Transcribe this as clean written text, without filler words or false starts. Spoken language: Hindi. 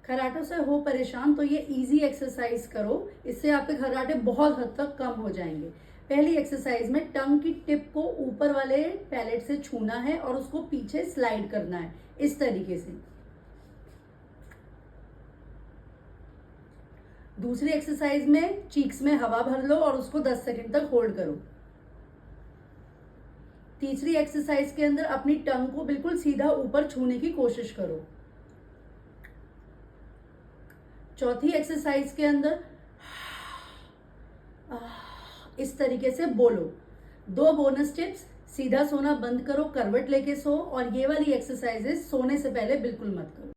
खर्राटों से हो परेशान तो ये इजी एक्सरसाइज करो, इससे आपके खर्राटे बहुत हद तक कम हो जाएंगे। पहली एक्सरसाइज में टंग की टिप को ऊपर वाले पैलेट से छूना है और उसको पीछे स्लाइड करना है, इस तरीके से। दूसरी एक्सरसाइज में चीक्स में हवा भर लो और उसको 10 सेकंड तक होल्ड करो। तीसरी एक्सरसाइज के अंदर अपनी टंग को बिल्कुल सीधा ऊपर छूने की कोशिश करो। चौथी एक्सरसाइज के अंदर इस तरीके से बोलो। 2 बोनस टिप्स, सीधा सोना बंद करो, करवट लेके सो, और ये वाली एक्सरसाइजेस सोने से पहले बिल्कुल मत करो।